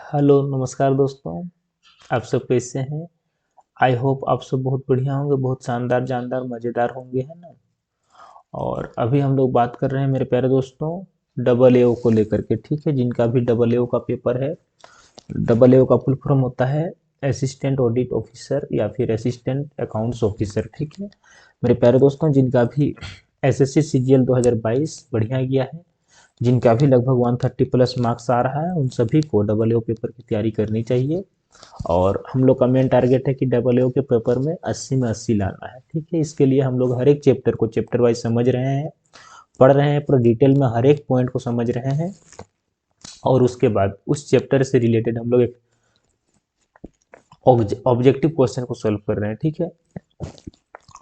Hello नमस्कार दोस्तों। आप सब कैसे हैं? आई होप आप सब बहुत बढ़िया होंगे, बहुत शानदार जानदार मज़ेदार होंगे, है ना। और अभी हम लोग बात कर रहे हैं मेरे प्यारे दोस्तों डबल एओ को लेकर के, ठीक है। जिनका भी डबल एओ का पेपर है, डबल एओ का फुल फॉर्म होता है असिस्टेंट ऑडिट ऑफिसर या फिर असिस्टेंट अकाउंट्स ऑफिसर, ठीक है। मेरे प्यारे दोस्तों जिनका भी एसएससी सीजीएल 2022 बढ़िया गया है, जिनका भी लगभग 130 प्लस मार्क्स आ रहा है, उन सभी को डबल एओ पेपर की तैयारी करनी चाहिए। और हम लोग का मेन टारगेट है कि डबल एओ के पेपर में 80 में 80 लाना है, ठीक है। इसके लिए हम लोग हर एक चैप्टर को चैप्टर वाइज समझ रहे हैं, पढ़ रहे हैं, पूरा डिटेल में हर एक पॉइंट को समझ रहे हैं। और उसके बाद उस चैप्टर से रिलेटेड हम लोग एक ऑब्जेक्टिव क्वेश्चन को सॉल्व कर रहे हैं, ठीक है।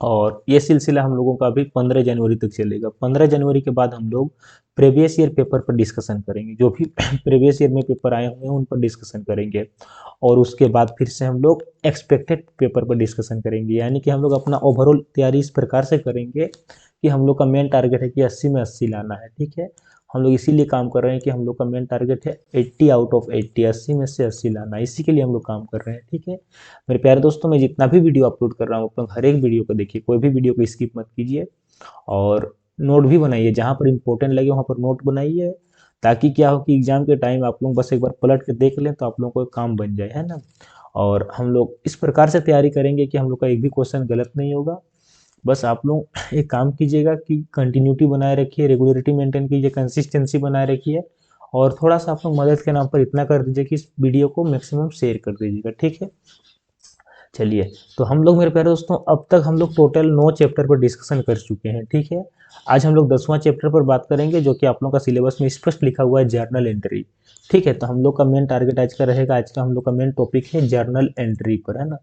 और ये सिलसिला हम लोगों का अभी 15 जनवरी तक चलेगा। 15 जनवरी के बाद हम लोग प्रीवियस ईयर पेपर पर डिस्कशन करेंगे, जो भी प्रीवियस ईयर में पेपर आए हुए हैं उन पर डिस्कशन करेंगे। और उसके बाद फिर से हम लोग एक्सपेक्टेड पेपर पर डिस्कशन करेंगे, यानी कि हम लोग अपना ओवरऑल तैयारी इस प्रकार से करेंगे कि हम लोग का मेन टारगेट है कि 80 में 80 लाना है, ठीक है। हम लोग इसीलिए काम कर रहे हैं कि हम लोग का मेन टारगेट है 80 आउट ऑफ 80, 80 में से 80 लाना, इसी के लिए हम लोग काम कर रहे हैं, ठीक है। मेरे प्यारे दोस्तों मैं जितना भी वीडियो अपलोड कर रहा हूँ, आप हर एक वीडियो को देखिए, कोई भी वीडियो को स्किप मत कीजिए। और नोट भी बनाइए, जहाँ पर इंपॉर्टेंट लगे वहाँ पर नोट बनाइए, ताकि क्या हो कि एग्जाम के टाइम आप लोग बस एक बार पलट के देख लें तो आप लोगों को काम बन जाए, है ना। और हम लोग इस प्रकार से तैयारी करेंगे कि हम लोग का एक भी क्वेश्चन गलत नहीं होगा। बस आप लोग एक काम कीजिएगा कि कंटिन्यूटी बनाए रखिए, रेगुलरिटी मेंटेन कीजिए, कंसिस्टेंसी बनाए रखिए। और थोड़ा सा आप लोग मदद के नाम पर इतना कर दीजिए कि इस वीडियो को मैक्सिमम शेयर कर दीजिएगा, ठीक है। चलिए, तो हम लोग मेरे प्यारे दोस्तों अब तक हम लोग टोटल 9 चैप्टर पर डिस्कशन कर चुके हैं, ठीक है। आज हम लोग 10वां चैप्टर पर बात करेंगे, जो कि आप लोगों का सिलेबस में स्पष्ट लिखा हुआ है जर्नल एंट्री, ठीक है। तो हम लोग का मेन टारगेट आज का रहेगा, आज का हम लोग का मेन टॉपिक है जर्नल एंट्री पर, है ना।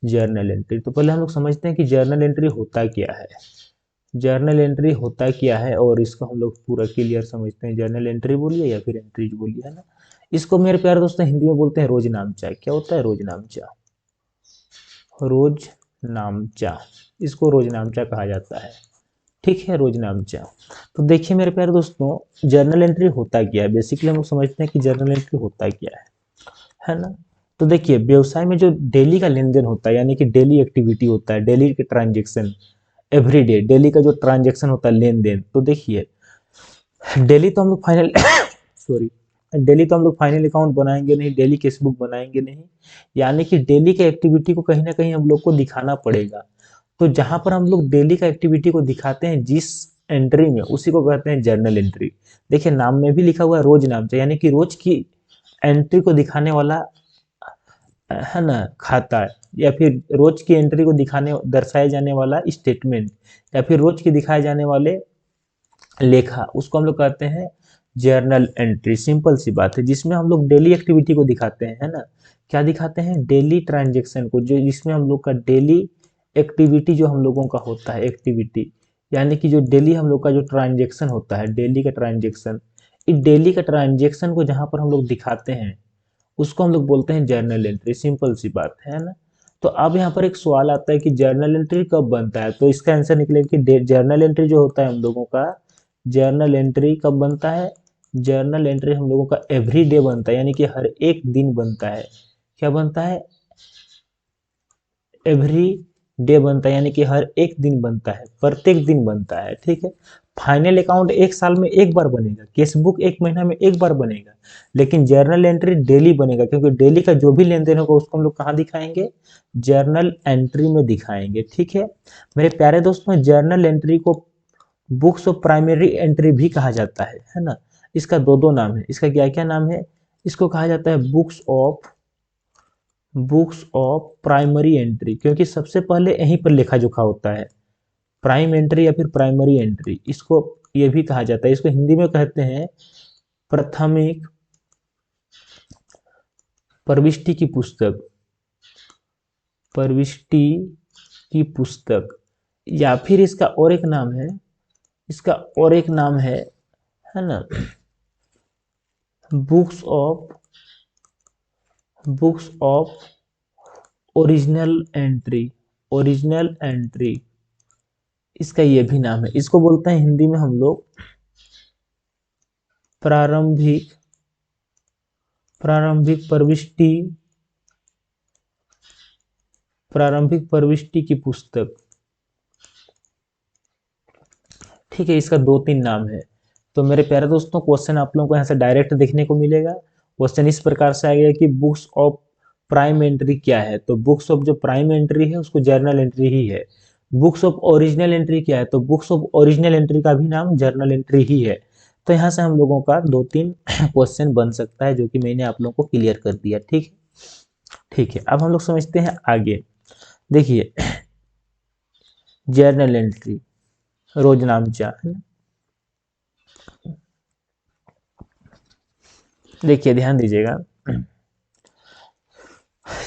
जर्नल एंट्री, तो पहले हम लोग समझते हैं कि जर्नल एंट्री होता क्या है। जर्नल एंट्री होता क्या है और इसको हम लोग पूरा क्लियर समझते हैं। जर्नल एंट्री बोलिए या फिर एंट्रीज बोलिए, है ना। इसको मेरे प्यारे दोस्तों हिंदी में बोलते हैं रोजनामचा। क्या होता है रोजनामचा? रोजनामचा, इसको रोजनामचा कहा जाता है, ठीक है, रोजनामचा। तो देखिए मेरे प्यारे दोस्तों जर्नल एंट्री होता क्या है, बेसिकली हम लोग समझते हैं कि जर्नल एंट्री होता क्या है ना। तो देखिए व्यवसाय में जो डेली का लेन देन होता है, यानी कि डेली एक्टिविटी होता है, डेली के ट्रांजेक्शन, एवरी डे डेली का जो ट्रांजेक्शन होता है, लेन देन, तो देखिए डेली तो हम लोग फाइनल सॉरी, डेली तो हम लोग फाइनल अकाउंट बनाएंगे नहीं, डेली केस बुक बनाएंगे नहीं, यानी कि डेली के एक्टिविटी को कहीं ना कहीं हम लोग को दिखाना पड़ेगा। तो जहां पर हम लोग डेली का एक्टिविटी को दिखाते हैं जिस एंट्री में, उसी को कहते हैं जर्नल एंट्री। देखिए नाम में भी लिखा हुआ है रोज नाम से, यानी कि रोज की एंट्री को दिखाने वाला, है ना, खाता है, या फिर रोज की एंट्री को दिखाने दर्शाए जाने वाला स्टेटमेंट, या फिर रोज के दिखाए जाने वाले लेखा, उसको हम लोग कहते हैं जर्नल एंट्री। सिंपल सी बात है, जिसमें हम लोग डेली एक्टिविटी को दिखाते हैं, है ना। क्या दिखाते हैं? डेली ट्रांजेक्शन को, जो जिसमें हम लोग का डेली एक्टिविटी जो हम लोगों का होता है, एक्टिविटी यानी कि जो डेली हम लोग का जो ट्रांजेक्शन होता है, डेली का ट्रांजेक्शन, इस डेली का ट्रांजेक्शन को जहां पर हम लोग दिखाते हैं, उसको हम लोग बोलते हैं जर्नल एंट्री। सिंपल सी बात है ना। तो अब यहाँ पर एक सवाल आता है कि जर्नल एंट्री कब बनता है, तो इसका आंसर निकलेगा कि जर्नल एंट्री जो होता है हम लोगों का, जर्नल एंट्री कब बनता है? जर्नल एंट्री हम लोगों का एवरी डे बनता है, यानी कि हर एक दिन बनता है। क्या बनता है? एवरी डे बनता है, यानी कि हर एक दिन बनता है, प्रत्येक दिन बनता है, ठीक है। फाइनल अकाउंट एक साल में एक बार बनेगा, केस बुक एक महीना में एक बार बनेगा, लेकिन जर्नल एंट्री डेली बनेगा, क्योंकि डेली का जो भी लेन देन होगा उसको हम लोग कहाँ दिखाएंगे? जर्नल एंट्री में दिखाएंगे, ठीक है। मेरे प्यारे दोस्तों जर्नल एंट्री को बुक्स ऑफ प्राइमरी एंट्री भी कहा जाता है ना। इसका दो दो नाम है, इसका क्या क्या नाम है? इसको कहा जाता है बुक्स ऑफ प्राइमरी एंट्री, क्योंकि सबसे पहले यहीं पर लेखा जोखा होता है, प्राइम एंट्री या फिर प्राइमरी एंट्री, इसको ये भी कहा जाता है। इसको हिंदी में कहते हैं प्राथमिक प्रविष्टि की पुस्तक, प्रविष्टि की पुस्तक, या फिर इसका और एक नाम है, इसका और एक नाम है ना, books of books of original entry, original entry, इसका ये भी नाम है। इसको बोलते हैं हिंदी में हम लोग प्रारंभिक प्रारंभिक प्रविष्टि की पुस्तक। ठीक है, इसका दो तीन नाम है। तो मेरे प्यारे दोस्तों, क्वेश्चन आप लोगों को यहाँ से डायरेक्ट देखने को मिलेगा। क्वेश्चन इस प्रकार से आएगा कि बुक्स ऑफ प्राइम एंट्री क्या है। तो बुक्स ऑफ जो प्राइम एंट्री है उसको जर्नल एंट्री ही है। बुक्स ऑफ ओरिजिनल एंट्री क्या है, तो बुक्स ऑफ ओरिजिनल एंट्री का भी नाम जर्नल एंट्री ही है। तो यहाँ से हम लोगों का दो तीन क्वेश्चन बन सकता है, जो कि मैंने आप लोगों को क्लियर कर दिया। ठीक है, ठीक है, अब हम लोग समझते हैं आगे। देखिए, जर्नल एंट्री, रोजनामचा है ना। देखिए, ध्यान दीजिएगा,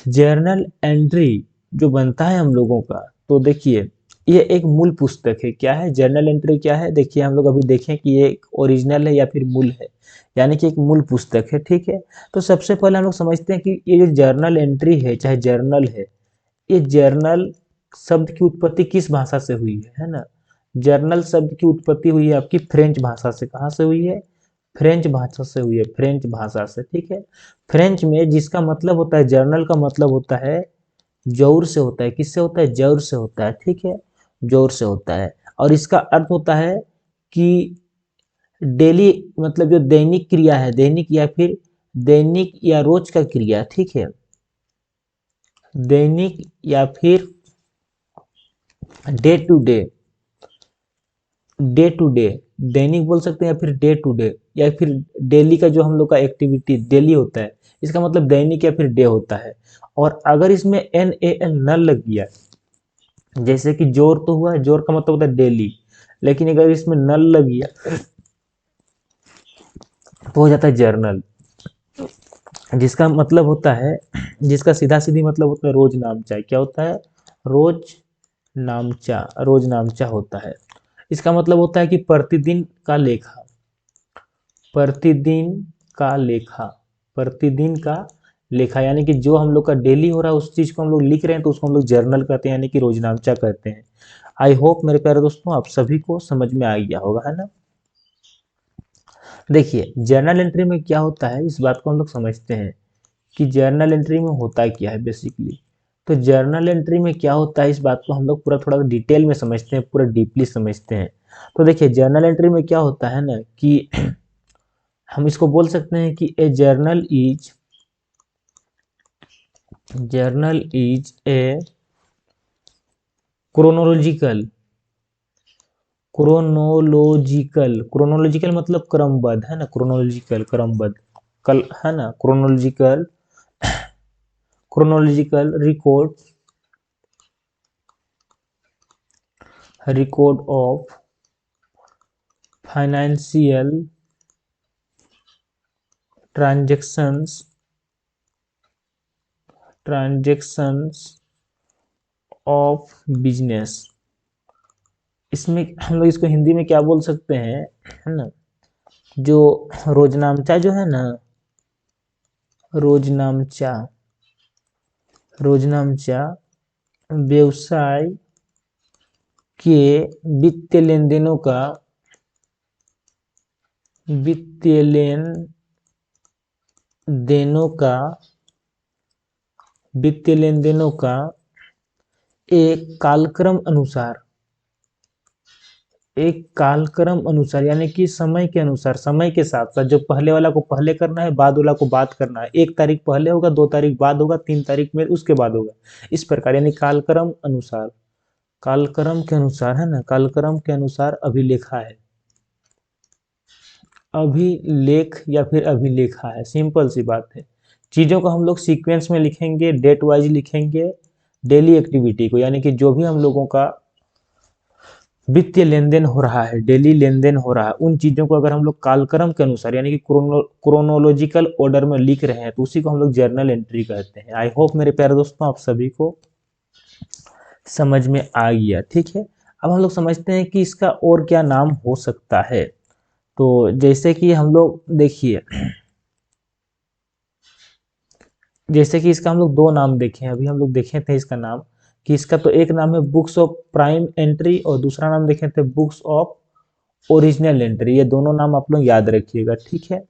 जर्नल एंट्री जो बनता है हम लोगों का, तो देखिए ये एक मूल पुस्तक है। क्या है जर्नल एंट्री, क्या है, देखिए हम लोग अभी देखें कि ये एक ओरिजिनल है या फिर मूल है, यानी कि एक मूल पुस्तक है। ठीक है, तो सबसे पहले हम लोग समझते हैं कि ये जो जर्नल एंट्री है, चाहे जर्नल है, ये जर्नल शब्द की उत्पत्ति किस भाषा से हुई है ना। जर्नल शब्द की उत्पत्ति हुई है आपकी फ्रेंच भाषा से। कहाँ से हुई है, फ्रेंच भाषा से हुई है, फ्रेंच भाषा से। ठीक है, फ्रेंच में जिसका मतलब होता है, जर्नल का मतलब होता है जौर से होता है। किससे होता है, जौर से होता है। ठीक है, जौर से होता है। और इसका अर्थ होता है कि डेली, मतलब जो दैनिक क्रिया है, दैनिक या फिर दैनिक या रोज का क्रिया। ठीक है, दैनिक या फिर day to day, day to day, दैनिक बोल सकते हैं या फिर डे टू डे, या फिर डेली का जो हम लोग का एक्टिविटी डेली होता है, इसका मतलब दैनिक या फिर डे होता है। और अगर इसमें एन ए एल न लग गया, जैसे कि जोर तो हुआ है, जोर का मतलब होता है डेली, लेकिन अगर इसमें नल लग गया तो हो जाता है जर्नल, जिसका मतलब होता है, जिसका सीधा सीधी मतलब होता है रोज नामचा। क्या होता है, रोज नामचा, रोज नामचा होता है। इसका मतलब होता है कि प्रतिदिन का लेखा, प्रतिदिन का लेखा, प्रतिदिन का लेखा, यानी कि जो हम लोग का डेली हो रहा है उस चीज को हम लोग लिख रहे हैं, तो उसको हम लोग जर्नल कहते हैं, यानी कि रोजनामचा कहते हैं। आई होप मेरे प्यारे दोस्तों आप सभी को समझ में आ गया होगा, है ना। देखिए, जर्नल एंट्री में क्या होता है, इस बात को हम लोग समझते हैं कि जर्नल एंट्री में होता क्या है बेसिकली। तो जर्नल एंट्री में क्या होता है, इस बात को हम लोग पूरा थोड़ा डिटेल में समझते हैं, पूरा डीपली समझते हैं। तो देखिए, जर्नल एंट्री में क्या होता है ना कि हम इसको बोल सकते हैं कि a journal is a chronological, chronological मतलब क्रमबद्ध, है ना, क्रोनोलॉजिकल क्रमबद्ध, कल है ना, chronological, chronological record of financial transactions, transactions of business. इसमें हम लोग इसको हिंदी में क्या बोल सकते हैं, है ना, जो रोजनामचा जो है ना, रोजनामचा, रोजनामचा व्यवसाय के वित्तीय लेन देनों का, वित्तीय लेन देनों का, वित्तीय लेन देनों का एक कालक्रम अनुसार, एक कालक्रम अनुसार, यानी कि समय के अनुसार, समय के साथ साथ, जो पहले वाला को पहले करना है, बाद वाला को बाद करना है। 1 तारीख पहले होगा, 2 तारीख बाद होगा, 3 तारीख में उसके बाद होगा, इस प्रकार, यानी कालक्रम अनुसार, कालक्रम के अनुसार, है ना, कालक्रम के अनुसार अभिलेखा है, अभिलेख या फिर अभिलेखा है। सिंपल सी बात है, चीजों को हम लोग सीक्वेंस में लिखेंगे, डेट वाइज लिखेंगे, डेली एक्टिविटी को, यानी कि जो भी हम लोगों का वित्तीय लेन देन हो रहा है, डेली लेन देन हो रहा है, उन चीजों को अगर हम लोग कालक्रम के अनुसार, यानी कि क्रोनोलॉजिकल ऑर्डर में लिख रहे हैं, तो उसी को हम लोग जर्नल एंट्री कहते हैं। आई होप मेरे प्यारे दोस्तों आप सभी को समझ में आ गया। ठीक है, अब हम लोग समझते हैं कि इसका और क्या नाम हो सकता है। तो जैसे कि हम लोग देखिए, जैसे कि इसका हम लोग दो नाम देखे हैं, अभी हम लोग देखे थे इसका नाम, कि इसका तो एक नाम है बुक्स ऑफ प्राइम एंट्री और दूसरा नाम देखे थे बुक्स ऑफ ओरिजिनल एंट्री। ये दोनों नाम आप लोग याद रखिएगा। ठीक है,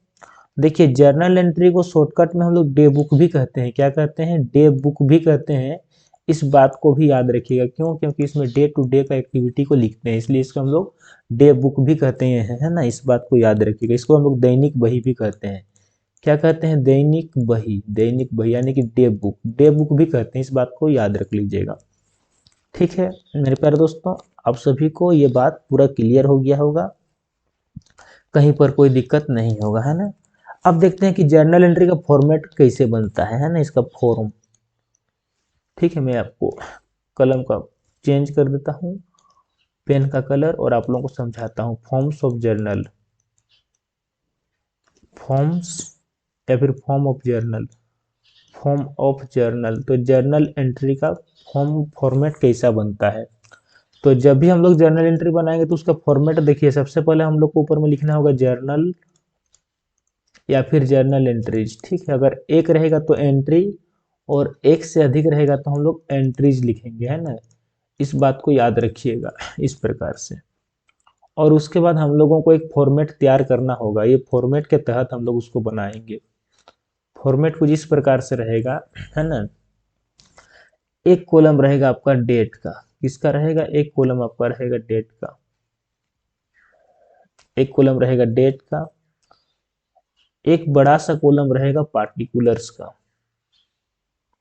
देखिए जर्नल एंट्री को शॉर्टकट में हम लोग डे बुक भी कहते हैं। क्या कहते हैं? डे बुक भी कहते हैं। इस बात को भी याद रखिएगा, क्यों? क्योंकि इसमें डे टू डे का एक्टिविटी को लिखते हैं, इसलिए इसको हम लोग डे बुक भी कहते हैं, है ना। इस बात को याद रखिएगा। इसको हम लोग दैनिक बही भी कहते हैं। क्या कहते हैं? दैनिक बही। दैनिक बही यानी कि डे बुक, डे बुक भी कहते हैं। इस बात को याद रख लीजिएगा। ठीक है मेरे प्यारे दोस्तों, आप सभी को ये बात पूरा क्लियर हो गया होगा, कहीं पर कोई दिक्कत नहीं होगा, है ना। अब देखते हैं कि जर्नल एंट्री का फॉर्मेट कैसे बनता है ना, इसका फॉर्म। ठीक है, मैं आपको कलम का चेंज कर देता हूँ, पेन का कलर, और आप लोगों को समझाता हूँ। फॉर्म्स ऑफ जर्नल, फॉर्म्स या फिर form of journal, form of journal. तो जर्नल एंट्री का फॉर्मेट कैसा बनता है? तो जब भी हम लोग जर्नल एंट्री बनाएंगे तो उसका फॉर्मेट देखिए, सबसे पहले हम लोग को ऊपर में लिखना होगा जर्नल या फिर जर्नल एंट्रीज। ठीक है, अगर एक रहेगा तो एंट्री, और एक से अधिक रहेगा तो हम लोग एंट्रीज लिखेंगे, है ना। इस बात को याद रखिएगा इस प्रकार से। और उसके बाद हम लोगों को एक फॉर्मेट तैयार करना होगा, ये फॉर्मेट के तहत हम लोग उसको बनाएंगे। फॉर्मेट कुछ इस प्रकार से रहेगा, है ना। एक कॉलम रहेगा आपका डेट का। किसका रहेगा? एक कॉलम आपका रहेगा डेट का, एक कॉलम रहेगा डेट का। एक बड़ा सा कॉलम रहेगा पार्टिकुलर्स का,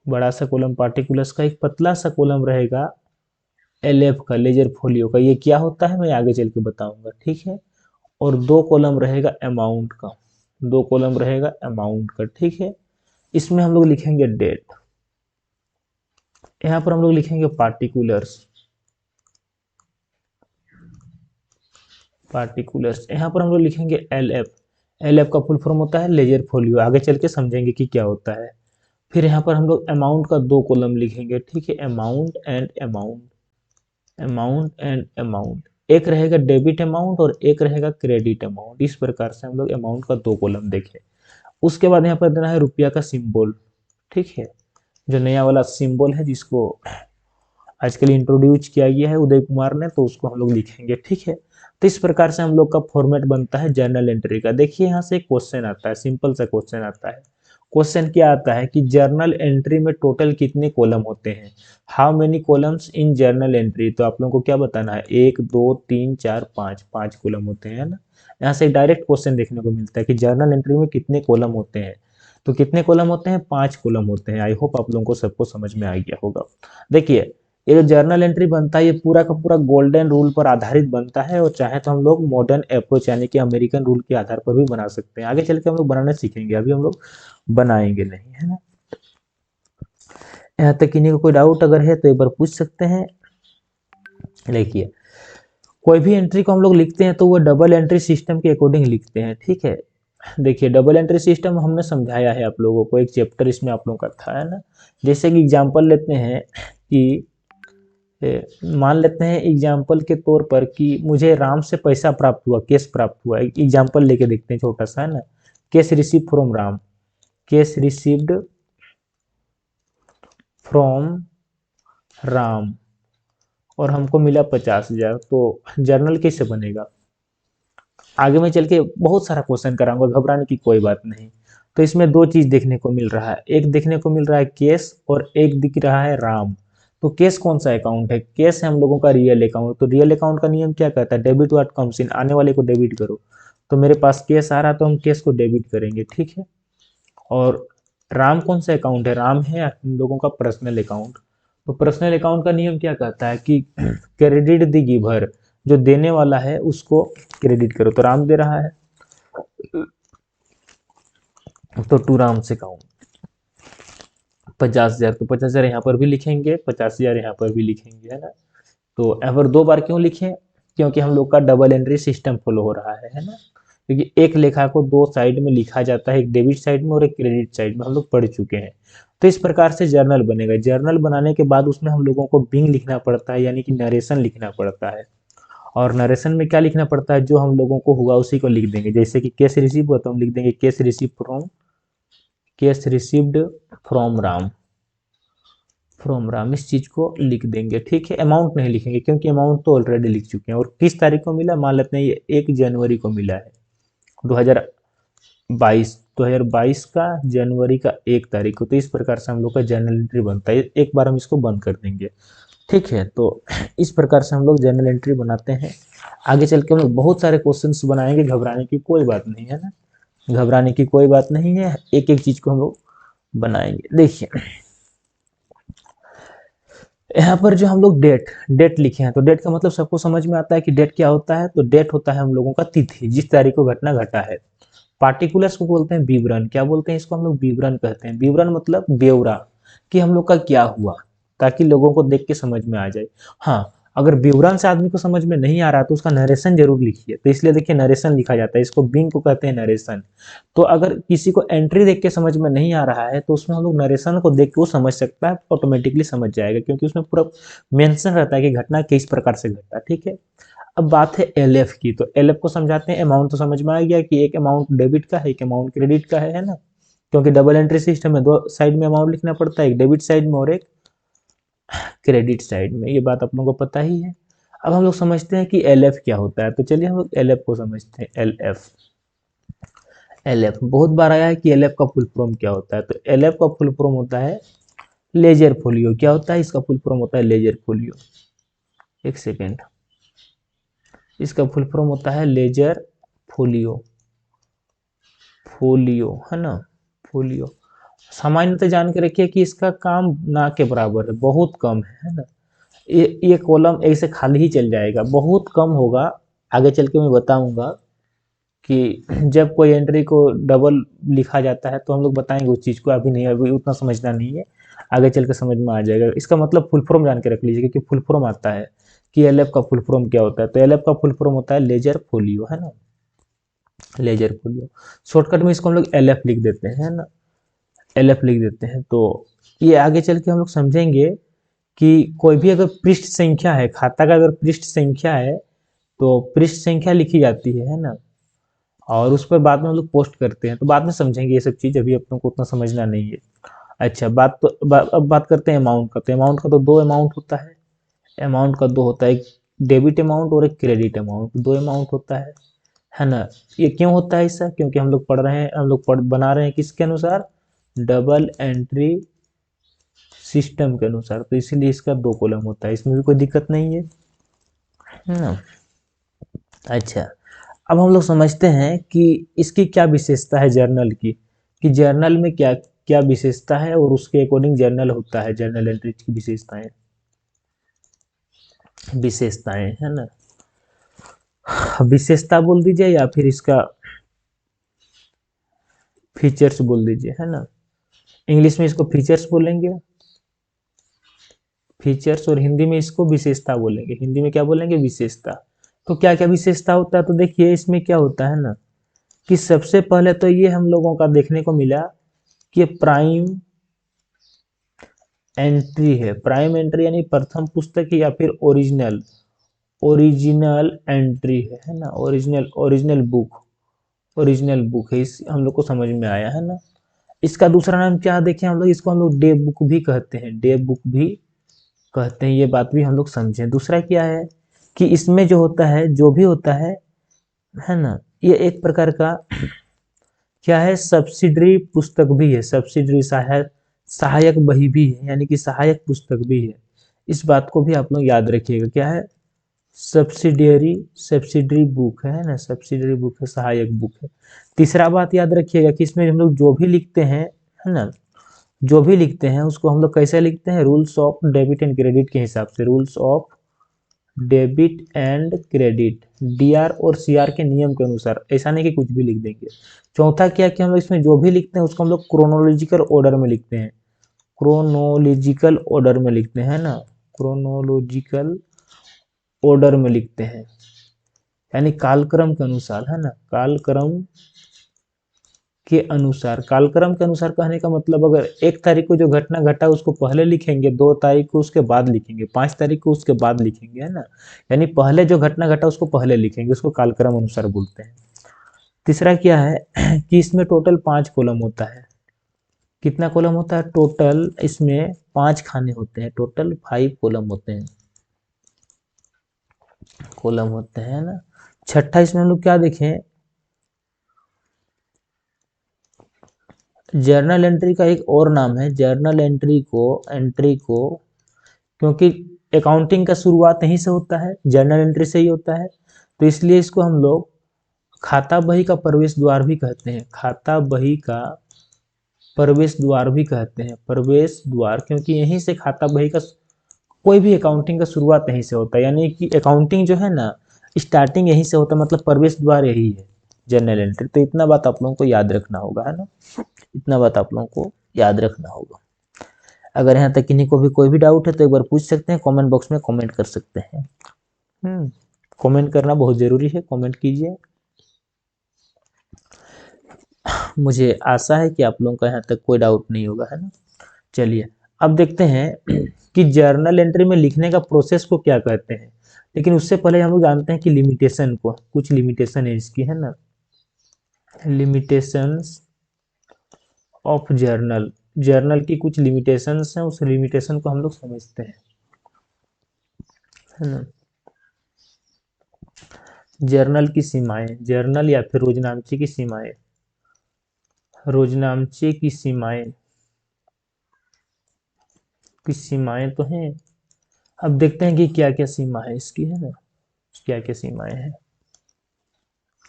बड़ा सा कॉलम पार्टिकुलर्स का। एक पतला सा कॉलम रहेगा एलएफ का, लेजर फोलियो का। ये क्या होता है मैं आगे चल के बताऊंगा, ठीक है। और दो कॉलम रहेगा अमाउंट का, दो कॉलम रहेगा अमाउंट का, ठीक है। इसमें हम लोग लिखेंगे डेट, यहाँ पर हम लोग लिखेंगे पार्टिकुलर्स, पार्टिकुलर्स। यहाँ पर हम लोग लिखेंगे एलएफ, एलएफ का फुल फॉर्म होता है लेजर फोलियो, आगे चल के समझेंगे कि क्या होता है। फिर यहाँ पर हम लोग अमाउंट का दो कॉलम लिखेंगे, ठीक है। Amount and amount, amount and amount. एक रहेगा डेबिट अमाउंट और एक रहेगा क्रेडिट अमाउंट। इस प्रकार से हम लोग अमाउंट का दो कॉलम देखें। उसके बाद यहाँ पर देना है रुपया का सिंबल, ठीक है। जो नया वाला सिंबल है जिसको आजकल इंट्रोड्यूस किया गया है उदय कुमार ने, तो उसको हम लोग लिखेंगे, ठीक है। तो इस प्रकार से हम लोग का फॉर्मेट बनता है जर्नल एंट्री का। देखिए यहाँ से क्वेश्चन आता है, सिंपल सा क्वेश्चन आता है। क्वेश्चन क्या आता है कि जर्नल एंट्री में टोटल कितने कॉलम होते हैं? How many columns in journal entry? तो आप लोगों को क्या बताना है? एक, दो, तीन, चार, पाँच, पाँच कॉलम होते हैं ना। यहाँ से डायरेक्ट क्वेश्चन देखने को मिलता है कि जर्नल एंट्री में कितने कॉलम होते हैं। तो कितने कॉलम होते हैं? पांच कॉलम होते हैं। आई होप आप लोगों को सबको समझ में आ गया होगा। देखिए ये जो जर्नल एंट्री बनता है ये पूरा का पूरा गोल्डन रूल पर आधारित बनता है, और चाहे तो हम लोग मॉडर्न अप्रोच यानी कि अमेरिकन रूल के आधार पर भी बना सकते हैं। आगे चल के हम लोग बनाना सीखेंगे, अभी हम लोग बनाएंगे नहीं, है ना। यहाँ तक किन्हीं को कोई डाउट अगर है तो एक बार पूछ सकते हैं। देखिए कोई भी एंट्री को हम लोग लिखते हैं तो वो डबल एंट्री सिस्टम के अकॉर्डिंग लिखते हैं, ठीक है। देखिए डबल एंट्री सिस्टम हमने समझाया है आप लोगों को, एक चैप्टर इसमें आप लोगों का था, है ना। जैसे कि एग्जांपल लेते हैं कि मान लेते हैं एग्जाम्पल के तौर पर कि मुझे राम से पैसा प्राप्त हुआ, कैश प्राप्त हुआ। एक एग्जाम्पल लेके देखते हैं छोटा सा, है ना। Cash receive from Ram, cash received from Ram, और हमको मिला 50,000। तो जर्नल कैसे बनेगा? आगे मैं चल के बहुत सारा क्वेश्चन कराऊंगा, घबराने की कोई बात नहीं। तो इसमें दो चीज देखने को मिल रहा है, एक देखने को मिल रहा है कैश और एक दिख रहा है राम। तो कैश कौन सा अकाउंट है? कैश है हम लोगों का रियल अकाउंट। तो रियल अकाउंट का नियम क्या कहता है? डेबिट व्हाट कम्स इन, आने वाले को डेबिट करो। तो मेरे पास कैश आ रहा तो हम कैश को डेबिट करेंगे, ठीक है। और राम कौन सा अकाउंट है? राम है हम लोगों का पर्सनल अकाउंट। तो पर्सनल अकाउंट का नियम क्या कहता है कि क्रेडिट द गिवर, जो देने वाला है उसको क्रेडिट करो। तो राम दे रहा है तो टू राम से अकाउंट 50,000, तो 50,000 यहाँ पर भी लिखेंगे, 50,000 यहाँ पर भी लिखेंगे, है ना। तो यहाँ पर दो बार क्यों लिखें? क्योंकि हम लोग का डबल एंट्री सिस्टम फॉलो हो रहा है ना। क्योंकि एक लेखा को दो साइड में लिखा जाता है, एक डेबिट साइड में और एक क्रेडिट साइड में, हम लोग पढ़ चुके हैं। तो इस प्रकार से जर्नल बनेगा। जर्नल बनाने के बाद उसमें हम लोगों को बिंग लिखना पड़ता है, यानी कि नरेशन लिखना पड़ता है। और नरेशन में क्या लिखना पड़ता है? जो हम लोगों को हुआ उसी को लिख देंगे। जैसे कि कैश रिसीव हुआ तो हम लिख देंगे cash receive from, cash received from Ram, from Ram, इस चीज को लिख देंगे, ठीक है। अमाउंट नहीं लिखेंगे क्योंकि अमाउंट तो ऑलरेडी लिख चुके हैं। और किस तारीख को मिला? मान लेते हैं ये 1 जनवरी को मिला है, 2000 22 2022 का जनवरी का 1 तारीख को। तो इस प्रकार से हम लोग का जर्नल एंट्री बनता है। एक बार हम इसको बंद कर देंगे, ठीक है। तो इस प्रकार से हम लोग जर्नल एंट्री बनाते हैं। आगे चल के हम लोग बहुत सारे क्वेश्चंस बनाएंगे, घबराने की कोई बात नहीं है ना, घबराने की कोई बात नहीं है। एक एक चीज को हम लोग बनाएंगे। देखिए यहाँ पर जो हम लोग डेट डेट लिखे हैं, तो डेट का मतलब सबको समझ में आता है कि डेट क्या होता है। तो डेट होता है हम लोगों का तिथि, जिस तारीख को घटना घटा है। पार्टिकुलर्स को बोलते हैं विवरण। क्या बोलते हैं इसको हम लोग? विवरण कहते हैं। विवरण मतलब ब्यौरा कि हम लोग का क्या हुआ, ताकि लोगों को देख के समझ में आ जाए। हाँ, अगर विवरण से आदमी को समझ में नहीं आ रहा तो उसका नरेशन जरूर लिखिए। तो इसलिए देखिए नरेशन लिखा जाता है, इसको बिंग को कहते हैं नरेशन। तो अगर किसी को एंट्री देख के समझ में नहीं आ रहा है तो उसमें हम लोग नरेशन को देख के वो समझ सकता है, ऑटोमेटिकली समझ जाएगा, क्योंकि उसमें पूरा मेंशन रहता है कि घटना किस प्रकार से घटा। ठीक है। अब बात है एलएफ की। तो एलएफ को समझाते हैं। अमाउंट तो समझ में आ गया कि एक अमाउंट डेबिट का है, एक अमाउंट क्रेडिट का है ना, क्योंकि डबल एंट्री सिस्टम में दो साइड में अमाउंट लिखना पड़ता है, एक डेबिट साइड में और एक क्रेडिट साइड में। ये बात आप लोगों को पता ही है। अब हम लोग समझते हैं कि एलएफ क्या होता है। तो चलिए हम लोग एलएफ को समझते हैं। एलएफ एलएफ बहुत बार आया है कि एलएफ का फुल फॉर्म क्या होता है। तो एलएफ का फुल फॉर्म होता है लेजर फोलियो। क्या होता है इसका फुल फॉर्म? होता है लेजर फोलियो। एक सेकेंड, इसका फुल फॉर्म होता है लेजर फोलियो। फोलियो है ना, फोलियो। सामान्यतः जान के रखिए कि इसका काम ना के बराबर है, बहुत कम है ना। ये कॉलम ऐसे खाली ही चल जाएगा, बहुत कम होगा। आगे चल के मैं बताऊंगा कि जब कोई एंट्री को डबल लिखा जाता है तो हम लोग बताएंगे उस चीज को। अभी नहीं, अभी उतना समझना नहीं है, आगे चल के समझ में आ जाएगा। इसका मतलब फुल फॉर्म जान के रख लीजिए, क्योंकि फुल फॉर्म आता है कि एलएफ का फुल फॉर्म क्या होता है। तो एलएफ का फुल फॉर्म होता है लेजर फोलियो, है ना, लेजर फोलियो। शॉर्टकट में इसको हम लोग एलएफ लिख देते हैं ना, एलएफ लिख देते हैं। तो ये आगे चल के हम लोग समझेंगे कि कोई भी अगर पृष्ठ संख्या है, खाता का अगर पृष्ठ संख्या है तो पृष्ठ संख्या लिखी जाती है ना, और उस पर बाद में हम लोग पोस्ट करते हैं। तो बाद में समझेंगे ये सब चीज, अभी अपनों को उतना समझना नहीं है। अच्छा, अब बात करते हैं अमाउंट का। तो अमाउंट का तो दो अमाउंट होता है। अमाउंट का दो होता है, एक डेबिट अमाउंट और एक क्रेडिट अमाउंट। दो अमाउंट होता है ना। ये क्यों होता है ऐसा? क्योंकि हम लोग पढ़ रहे हैं, हम लोग बना रहे हैं किसके अनुसार? डबल एंट्री सिस्टम के अनुसार। तो इसीलिए इसका दो कॉलम होता है, इसमें भी कोई दिक्कत नहीं है ना। अच्छा, अब हम लोग समझते हैं कि इसकी क्या विशेषता है जर्नल की, कि जर्नल में क्या क्या विशेषता है और उसके अकॉर्डिंग जर्नल होता है। जर्नल एंट्री की विशेषताएं, विशेषताएं है ना। विशेषता बोल दीजिए या फिर इसका फीचर्स बोल दीजिए, है ना। इंग्लिश में इसको फीचर्स बोलेंगे, फीचर्स, और हिंदी में इसको विशेषता बोलेंगे। हिंदी में क्या बोलेंगे? विशेषता। तो क्या क्या विशेषता होता है? तो देखिए इसमें क्या होता है ना, कि सबसे पहले तो ये हम लोगों का देखने को मिला कि प्राइम एंट्री है। प्राइम एंट्री यानी प्रथम पुस्तक या फिर ओरिजिनल, ओरिजिनल एंट्री है ना, original original book, original book है। इस हम लोग को समझ में आया है ना। इसका दूसरा नाम क्या देखें हम लोग? इसको हम लोग डे बुक भी कहते हैं, डे बुक भी कहते हैं। ये बात भी हम लोग समझें। दूसरा क्या है कि इसमें जो होता है, जो भी होता है ना, ये एक प्रकार का क्या है? सब्सिडरी पुस्तक भी है। सब्सिडरी सहायक, सहायक बही भी है, यानी कि सहायक पुस्तक भी है। इस बात को भी आप लोग याद रखिएगा। क्या है? सब्सिडियरी, सब्सिडरी बुक है ना, सब्सिडरी बुक है, सहायक बुक है। तीसरा बात याद रखिएगा कि इसमें हम लोग जो भी लिखते हैं, है ना, जो भी लिखते हैं उसको हम लोग कैसे लिखते हैं? Rules of debit and credit के हिसाब से। Rules of debit and credit, DR और सीआर के नियम के अनुसार। ऐसा नहीं कि कुछ भी लिख देंगे। चौथा क्या कि हम लोग इसमें जो भी लिखते हैं उसको हम लोग क्रोनोलॉजिकल ऑर्डर में लिखते हैं। क्रोनोलॉजिकल ऑर्डर में लिखते हैं ना, क्रोनोलॉजिकल ऑर्डर में लिखते हैं, यानी कालक्रम के अनुसार, है ना, कालक्रम के अनुसार। कालक्रम के अनुसार कहने का मतलब, अगर 1 तारीख को जो घटना घटा उसको पहले लिखेंगे, 2 तारीख को उसके बाद लिखेंगे, 5 तारीख को उसके बाद लिखेंगे, है ना। यानी पहले जो घटना घटा उसको पहले लिखेंगे, उसको कालक्रम अनुसार बोलते हैं। तीसरा क्या है कि इसमें टोटल 5 कॉलम होता है। कितना कॉलम होता है? टोटल इसमें 5 खाने होते हैं, टोटल 5 कॉलम होते हैं, कॉलम होते हैं ना। छठा इसमें हम लोग क्या देखें? जर्नल एंट्री का एक और नाम है, जर्नल एंट्री को क्योंकि अकाउंटिंग का शुरुआत यहीं से होता है, जर्नल एंट्री से ही होता है, तो इसलिए इसको हम लोग खाता बही का प्रवेश द्वार भी कहते हैं, खाता बही का प्रवेश द्वार भी कहते हैं, प्रवेश द्वार, क्योंकि यहीं से खाता बही का कोई भी अकाउंटिंग का शुरुआत यहीं से होता है, यानी कि अकाउंटिंग जो है ना स्टार्टिंग यहीं से होता है, मतलब प्रवेश द्वार यही है जर्नल एंट्री। तो इतना बात आप लोगों को याद रखना होगा, है ना, इतना बात आप लोगों को याद रखना होगा। अगर यहाँ तक किन्हीं को भी कोई भी डाउट है तो एक बार पूछ सकते हैं, कमेंट बॉक्स में कमेंट कर सकते हैं। कमेंट करना बहुत ज़रूरी है, कमेंट कीजिए। मुझे आशा है कि आप लोगों का यहाँ तक कोई डाउट नहीं होगा, है ना। चलिए अब देखते हैं कि जर्नल एंट्री में लिखने का प्रोसेस को क्या कहते हैं, लेकिन उससे पहले हम लोग जानते हैं कि लिमिटेशन को, कुछ लिमिटेशन है इसकी, है ना, लिमिटेशंस ऑफ जर्नल, जर्नल की कुछ लिमिटेशंस हैं, उस लिमिटेशन को हम लोग समझते हैं, है ना। जर्नल की सीमाएं, जर्नल या फिर रोजनामचे की सीमाएं, रोजनामचे की सीमाएं, की सीमाएं तो हैं। अब देखते हैं कि क्या क्या सीमा है इसकी, है ना, क्या क्या सीमाएं हैं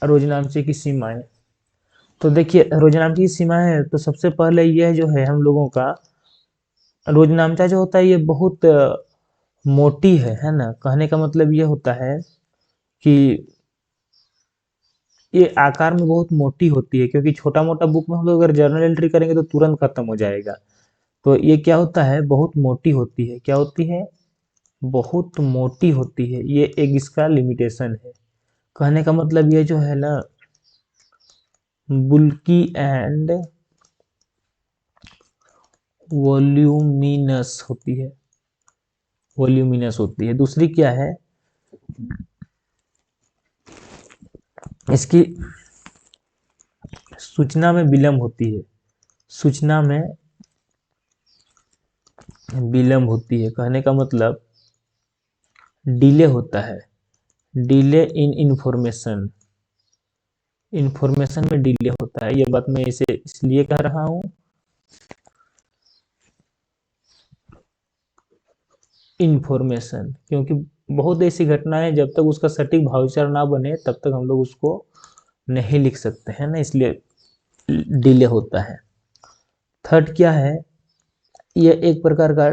रोजनामचे की सीमाएं। तो देखिए रोजनामचे की सीमाएं है, तो सबसे पहले यह जो है हम लोगों का रोजनामचा जो होता है ये बहुत मोटी है ना, कहने का मतलब ये होता है कि ये आकार में बहुत मोटी होती है, क्योंकि छोटा मोटा बुक में हम लोग अगर जर्नल एंट्री करेंगे तो तुरंत खत्म हो जाएगा। तो ये क्या होता है, बहुत मोटी होती है, क्या होती है, बहुत मोटी होती है, ये एक इसका लिमिटेशन है। कहने का मतलब ये जो है ना बुल्की एंड वॉल्यूमिनस होती है, वॉल्यूमिनस होती है। दूसरी क्या है, इसकी सूचना में विलंब होती है, सूचना में विलंब होती है, कहने का मतलब डिले होता है, डिले इन इंफॉर्मेशन, इंफॉर्मेशन में डिले होता है। ये बात मैं इसे इसलिए कह रहा हूं, इंफॉर्मेशन, क्योंकि बहुत ऐसी घटनाएं जब तक उसका सटीक भावचार ना बने तब तक हम लोग उसको नहीं लिख सकते हैं ना, इसलिए डिले होता है। थर्ड क्या है, ये एक प्रकार का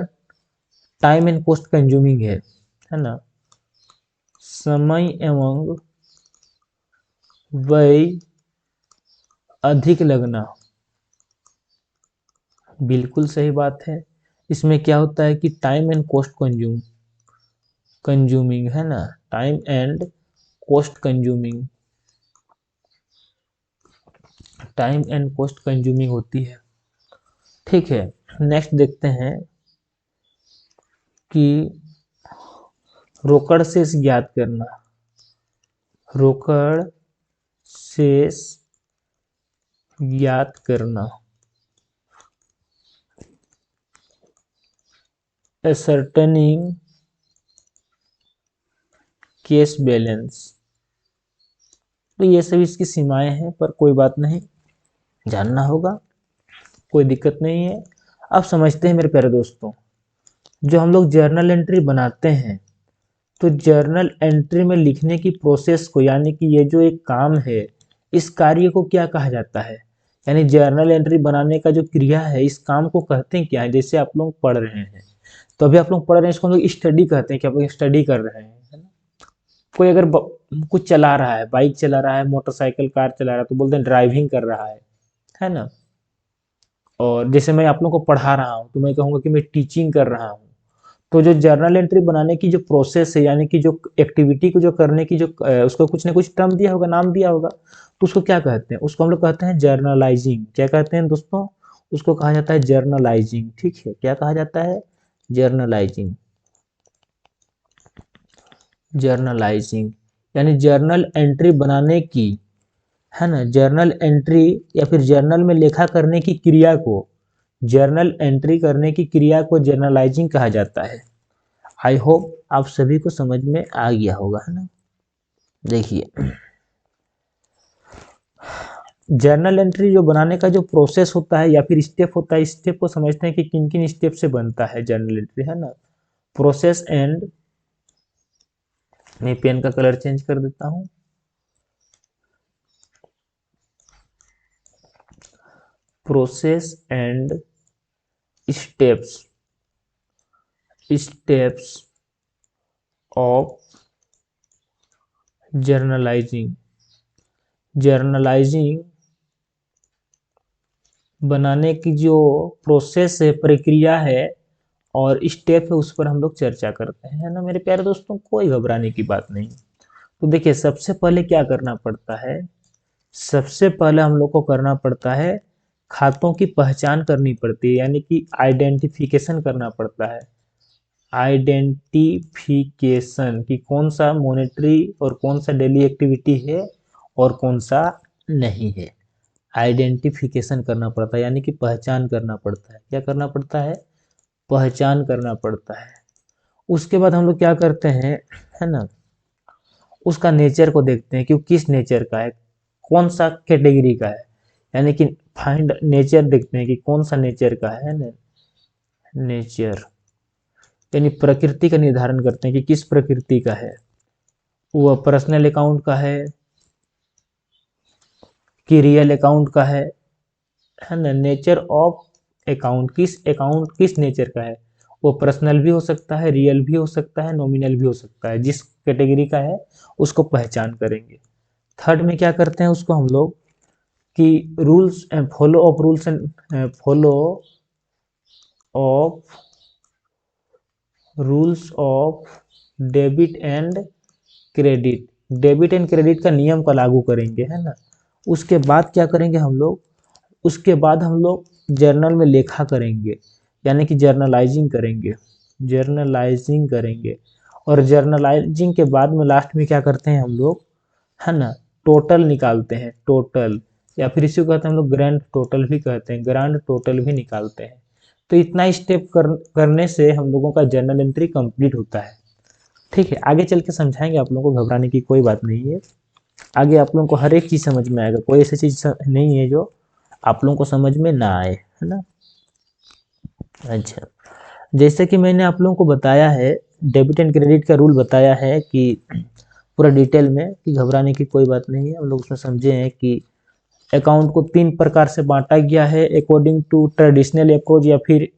टाइम एंड कॉस्ट कंज्यूमिंग है ना, समय एवं व्यय अधिक लगना, बिल्कुल सही बात है। इसमें क्या होता है कि टाइम एंड कॉस्ट कंज्यूमिंग, है ना, time and cost consuming, time and cost consuming होती है। ठीक है, नेक्स्ट देखते हैं कि रोकड़ शेष ज्ञात करना, रोकड़ शेष ज्ञात करना, ascertaining कैश बैलेंस। तो ये सभी इसकी सीमाएं हैं, पर कोई बात नहीं, जानना होगा, कोई दिक्कत नहीं है। अब समझते हैं मेरे प्यारे दोस्तों, जो हम लोग जर्नल एंट्री बनाते हैं तो जर्नल एंट्री में लिखने की प्रोसेस को, यानी कि ये जो एक काम है इस कार्य को क्या कहा जाता है, यानी जर्नल एंट्री बनाने का जो क्रिया है इस काम को कहते हैं क्या है। जैसे आप लोग पढ़ रहे हैं, तो अभी आप लोग पढ़ रहे हैं, इसको हम लोग स्टडी कहते हैं कि आप लोग स्टडी कर रहे हैं, है ना। कोई अगर कुछ चला रहा है, बाइक चला रहा है, मोटरसाइकिल कार चला रहा है, तो बोलते हैं ड्राइविंग कर रहा है ना। और जैसे मैं आप लोगों को पढ़ा रहा हूँ तो मैं कहूँगा कि मैं टीचिंग कर रहा हूँ। तो जो जर्नल एंट्री बनाने की जो प्रोसेस है, यानी कि जो एक्टिविटी को जो करने की जो उसको कुछ ना कुछ टर्म दिया होगा, नाम दिया होगा, तो उसको क्या कहते हैं, उसको हम लोग कहते हैं जर्नलाइजिंग। क्या कहते हैं दोस्तों, उसको कहा जाता है जर्नलाइजिंग। ठीक है, क्या कहा जाता है, जर्नलाइजिंग, जर्नलाइजिंग, यानी जर्नल एंट्री बनाने की, है ना, जर्नल एंट्री या फिर जर्नल में लेखा करने की क्रिया को, जर्नल एंट्री करने की क्रिया को जर्नलाइजिंग कहा जाता है। आई होप आप सभी को समझ में आ गया होगा, है ना। देखिए जर्नल एंट्री जो बनाने का जो प्रोसेस होता है या फिर स्टेप होता है, स्टेप को समझते हैं कि किन किन स्टेप से बनता है जर्नल एंट्री, है ना। प्रोसेस एंड, मैं पेन का कलर चेंज कर देता हूँ। Process and steps, steps of journalising, journalising बनाने की जो प्रोसेस है, प्रक्रिया है और स्टेप है, उस पर हम लोग चर्चा करते हैं, है ना मेरे प्यारे दोस्तों। कोई घबराने की बात नहीं। तो देखिए सबसे पहले क्या करना पड़ता है, सबसे पहले हम लोग को करना पड़ता है, खातों की पहचान करनी पड़ती है, यानी कि आइडेंटिफिकेशन करना पड़ता है। आइडेंटिफिकेशन कि कौन सा मॉनेटरी और कौन सा डेली एक्टिविटी है और कौन सा नहीं है। आइडेंटिफिकेशन करना पड़ता है, यानी कि पहचान करना पड़ता है। क्या करना पड़ता है, पहचान करना पड़ता है। उसके बाद हम लोग क्या करते हैं, है ना, उसका नेचर को देखते हैं कि वो किस नेचर का है, कौन सा कैटेगरी का है, यानी कि फाइंड नेचर देखते हैं कि कौन सा नेचर का है ना, नेचर यानी प्रकृति का निर्धारण करते हैं कि किस प्रकृति का है, वह पर्सनल अकाउंट का है कि रियल अकाउंट का है ना। नेचर ऑफ अकाउंट, किस अकाउंट किस नेचर का है, वो पर्सनल भी हो सकता है, रियल भी हो सकता है, नॉमिनल भी हो सकता है। जिस कैटेगरी का है उसको पहचान करेंगे। थर्ड में क्या करते हैं उसको हम लोग कि rules and follow of rules and follow of rules of debit and credit, debit and credit का नियम का लागू करेंगे, है ना। उसके बाद क्या करेंगे हम लोग, उसके बाद हम लोग जर्नल में लेखा करेंगे, यानी कि जर्नलाइजिंग करेंगे, जर्नलाइजिंग करेंगे। और जर्नलाइजिंग के बाद में लास्ट में क्या करते हैं हम लोग, है ना, टोटल निकालते हैं, टोटल, या फिर इसी को कहते हैं हम लोग ग्रैंड टोटल भी कहते हैं, ग्रांड टोटल भी निकालते हैं। तो इतना स्टेप करने से हम लोगों का जर्नल एंट्री कंप्लीट होता है। ठीक है, आगे चल के समझाएंगे, आप लोगों को घबराने की कोई बात नहीं है। आगे आप लोगों को हर एक चीज़ समझ में आएगा, कोई ऐसी चीज़ नहीं है जो आप लोगों को समझ में ना आए, है ना। अच्छा, जैसे कि मैंने आप लोगों को बताया है, डेबिट एंड क्रेडिट का रूल बताया है कि पूरा डिटेल में, कि घबराने की कोई बात नहीं है। हम लोग उसमें समझे हैं कि अकाउंट को 3 प्रकार से बांटा गया है अकॉर्डिंग टू ट्रेडिशनल अप्रोच या फिर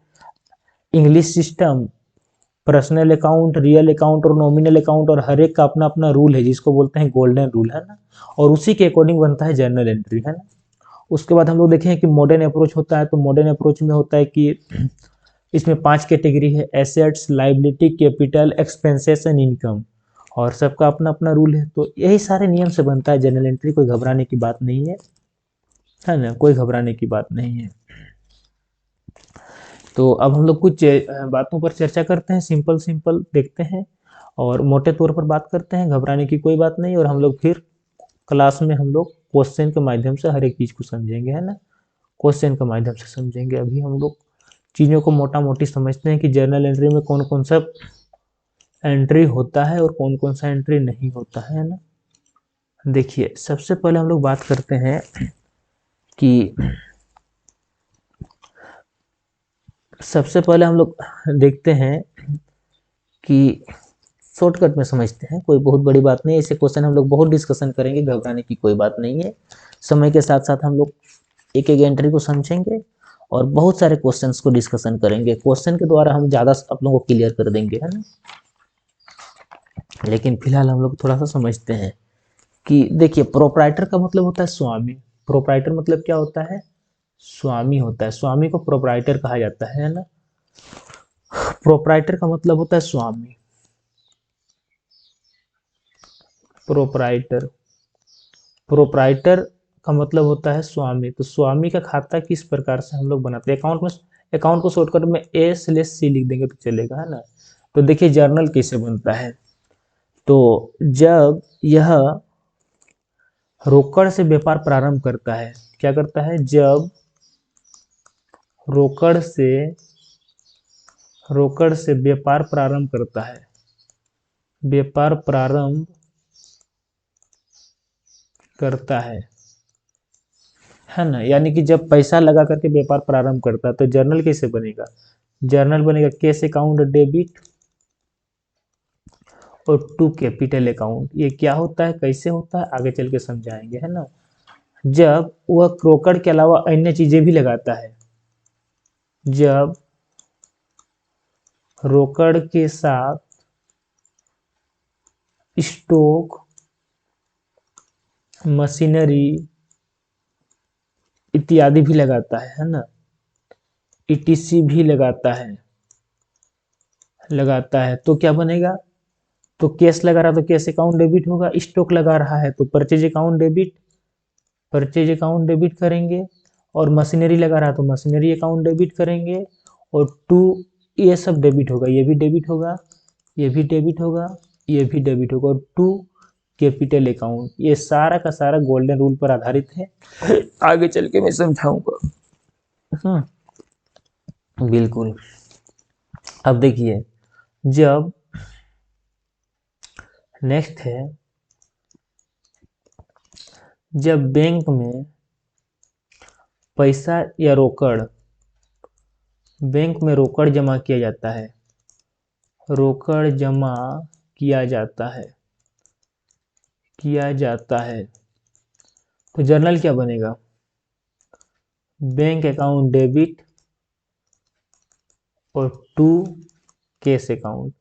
English system. Personal account, real account और नॉमिनल अकाउंट, और हर एक का अपना अपना रूल है जिसको बोलते हैं गोल्डन रूल, है ना। और उसी के अकॉर्डिंग बनता है जर्नल एंट्री, है ना। उसके बाद हम लोग देखें कि मॉडर्न अप्रोच होता है, तो मॉडर्न अप्रोच में होता है कि इसमें 5 कैटेगरी है, assets, liability, capital, expenses and income, और सबका अपना अपना रूल है। तो यही सारे नियम से बनता है जर्नल एंट्री, कोई घबराने की बात नहीं है ना, कोई घबराने की बात नहीं है। तो अब हम लोग कुछ बातों पर चर्चा करते हैं, सिंपल सिंपल देखते हैं और मोटे तौर पर बात करते हैं, घबराने की कोई बात नहीं। और हम लोग फिर क्लास में हम लोग क्वेश्चन के माध्यम से हर एक चीज़ को समझेंगे, है ना, क्वेश्चन के माध्यम से समझेंगे। अभी हम लोग चीज़ों को मोटा मोटी समझते हैं कि जर्नल एंट्री में कौन कौन सा एंट्री होता है और कौन कौन सा एंट्री नहीं होता है ना। देखिए सबसे पहले हम लोग बात करते हैं कि सबसे पहले हम लोग देखते हैं कि शॉर्टकट में समझते हैं, कोई बहुत बड़ी बात नहीं है। ऐसे क्वेश्चन हम लोग बहुत डिस्कशन करेंगे, घबराने की कोई बात नहीं है। समय के साथ साथ हम लोग एक एक एंट्री को समझेंगे और बहुत सारे क्वेश्चंस को डिस्कशन करेंगे। क्वेश्चन के द्वारा हम ज़्यादा आप लोगों को क्लियर कर देंगे, है ना। लेकिन फिलहाल हम लोग थोड़ा सा समझते हैं कि देखिए प्रोप्राइटर का मतलब होता है स्वामी। प्रोप्राइटर मतलब क्या होता है, स्वामी होता है। स्वामी को प्रोप्राइटर कहा जाता है ना। प्रोप्राइटर का मतलब होता है स्वामी, प्रोप्राइटर, प्रोप्राइटर का मतलब होता है स्वामी। तो स्वामी का खाता किस प्रकार से हम लोग बनाते हैं, अकाउंट में, अकाउंट को शॉर्टकट में A/C लिख देंगे तो चलेगा, है ना। तो देखिए जर्नल कैसे बनता है, तो जब यह रोकड़ से व्यापार प्रारंभ करता है, क्या करता है, जब रोकड़ से, रोकड़ से व्यापार प्रारंभ करता है, व्यापार प्रारंभ करता है, है ना। यानी कि जब पैसा लगा करके व्यापार प्रारंभ करता है तो जर्नल कैसे बनेगा, जर्नल बनेगा कैश अकाउंट डेबिट और टू कैपिटल अकाउंट। ये क्या होता है, कैसे होता है, आगे चल के समझाएंगे, है ना। जब वह रोकड़ के अलावा अन्य चीजें भी लगाता है, जब रोकड़ के साथ स्टॉक, मशीनरी इत्यादि भी लगाता है ना, ईटीसी भी लगाता है तो क्या बनेगा, तो कैश लगा रहा तो कैश अकाउंट डेबिट होगा, स्टॉक लगा रहा है तो purchase account debit, purchase account debit करेंगे, और मशीनरी लगा रहा तो मशीनरी अकाउंट डेबिट करेंगे, और टू, ये सब डेबिट होगा, ये भी डेबिट होगा, ये भी डेबिट होगा, ये भी डेबिट होगा, और टू कैपिटल अकाउंट। ये सारा का सारा गोल्डन रूल पर आधारित है, आगे चल के मैं समझाऊंगा। बिल्कुल। अब देखिए, जब नेक्स्ट है, जब बैंक में पैसा या रोकड़, बैंक में रोकड़ जमा किया जाता है, रोकड़ जमा किया जाता है, किया जाता है, तो जर्नल क्या बनेगा, बैंक अकाउंट डेबिट और टू कैश अकाउंट।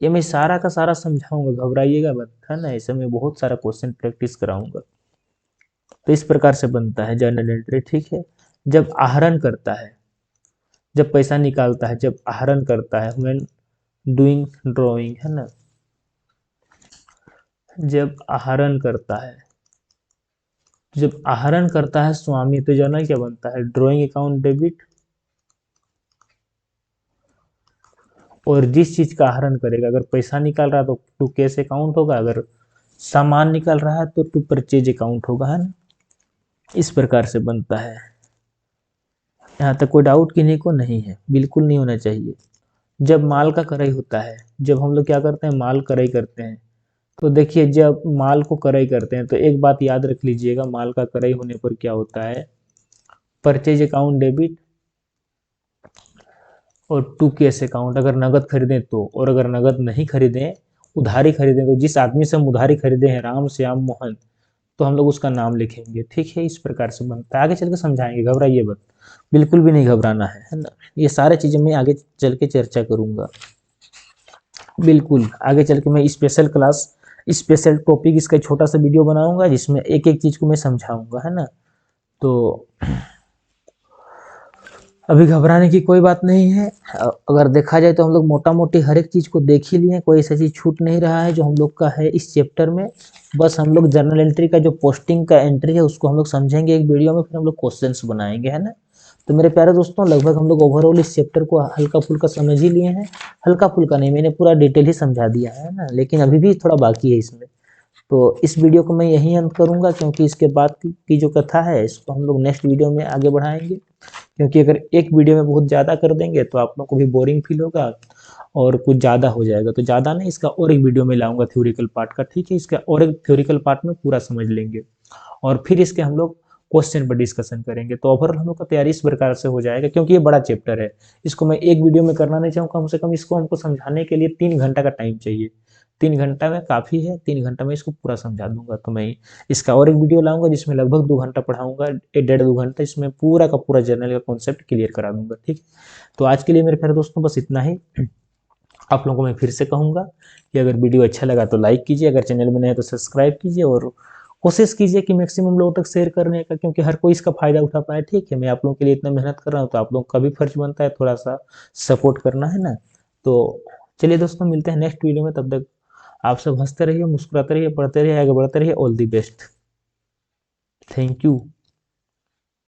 ये मैं सारा का सारा समझाऊंगा, घबराइएगा मत, है ना। ऐसे में बहुत सारा क्वेश्चन प्रैक्टिस कराऊंगा। तो इस प्रकार से बनता है जर्नल एंट्री, ठीक है। जब आहरण करता है, जब पैसा निकालता है, जब आहरण करता है, व्हेन डूइंग ड्रॉइंग, है ना, जब आहरण करता है, जब आहरण करता है स्वामी, तो जर्नल क्या बनता है, ड्रॉइंग अकाउंट डेबिट, और जिस चीज का आहरण करेगा, अगर पैसा निकाल रहा है तो टू कैश अकाउंट होगा, अगर सामान निकाल रहा है तो टू परचेज अकाउंट होगा, है ना। इस प्रकार से बनता है। यहाँ तक कोई डाउट किन्हीं को नहीं है, बिल्कुल नहीं होना चाहिए। जब माल का क्रय होता है, जब हम लोग क्या करते हैं, माल क्रय करते हैं, तो देखिए जब माल को क्रय करते हैं तो एक बात याद रख लीजिएगा, माल का क्रय होने पर क्या होता है, परचेज अकाउंट डेबिट और टू कैश अकाउंट, अगर नगद खरीदें तो, और अगर नगद नहीं खरीदें, उधारी खरीदें, तो जिस आदमी से हम उधारी खरीदे हैं, राम श्याम मोहन, तो हम लोग उसका नाम लिखेंगे, ठीक है। इस प्रकार से बनता है, आगे चल के समझाएंगे, घबराइए मत, बिल्कुल भी नहीं घबराना है ना। ये सारे चीजें मैं आगे चल के चर्चा करूंगा, बिल्कुल। आगे चल के मैं स्पेशल क्लास, स्पेशल टॉपिक, इसका छोटा सा वीडियो बनाऊंगा जिसमें एक एक चीज को मैं समझाऊंगा, है ना। तो अभी घबराने की कोई बात नहीं है। अगर देखा जाए तो हम लोग मोटा मोटी हर एक चीज को देख ही लिए, कोई ऐसा चीज छूट नहीं रहा है जो हम लोग का है इस चैप्टर में। बस हम लोग जर्नल एंट्री का जो पोस्टिंग का एंट्री है उसको हम लोग समझेंगे एक वीडियो में, फिर हम लोग क्वेश्चंस बनाएंगे, है ना। तो मेरे प्यारे दोस्तों, लगभग हम लोग ओवरऑल इस चैप्टर को हल्का फुल्का समझ ही लिए हैं। हल्का फुल्का नहीं, मैंने पूरा डिटेल ही समझा दिया है ना, लेकिन अभी भी थोड़ा बाकी है इसमें। तो इस वीडियो को मैं यहीं अंत करूंगा, क्योंकि इसके बाद की जो कथा है इसको हम लोग नेक्स्ट वीडियो में आगे बढ़ाएंगे। क्योंकि अगर एक वीडियो में बहुत ज़्यादा कर देंगे तो आप लोग को भी बोरिंग फील होगा और कुछ ज़्यादा हो जाएगा, तो ज़्यादा नहीं, इसका और एक वीडियो में लाऊंगा थ्योरिकल पार्ट का, ठीक है। इसका और एक थ्योरिकल पार्ट में पूरा समझ लेंगे और फिर इसके हम लोग क्वेश्चन पर डिस्कशन करेंगे। तो ओवरऑल हम लोग का तैयारी इस प्रकार से हो जाएगा, क्योंकि ये बड़ा चैप्टर है, इसको मैं एक वीडियो में करना नहीं चाहूँगा। कम से कम इसको हमको समझाने के लिए 3 घंटा का टाइम चाहिए, 3 घंटा में काफ़ी है, 3 घंटा में इसको पूरा समझा दूंगा। तो मैं इसका और एक वीडियो लाऊंगा जिसमें लगभग 2 घंटा पढ़ाऊंगा, 1.5 2 घंटा, इसमें पूरा का पूरा जर्नल का कॉन्सेप्ट क्लियर करा दूंगा, ठीक। तो आज के लिए मेरे प्यारे दोस्तों बस इतना ही। आप लोगों को मैं फिर से कहूँगा कि अगर वीडियो अच्छा लगा तो लाइक कीजिए, अगर चैनल में नए हैं तो सब्सक्राइब कीजिए, और कोशिश कीजिए कि मैक्सिमम लोगों तक शेयर करने का, क्योंकि हर कोई इसका फायदा उठा पाए, ठीक है। मैं आप लोगों के लिए इतना मेहनत कर रहा हूँ तो आप लोगों का भी फर्ज बनता है थोड़ा सा सपोर्ट करना, है ना। तो चलिए दोस्तों, मिलते हैं नेक्स्ट वीडियो में, तब तक आप सब हंसते रहिए, मुस्कुराते रहिए, पढ़ते रहिए, आगे बढ़ते रहिए। All the best, thank you.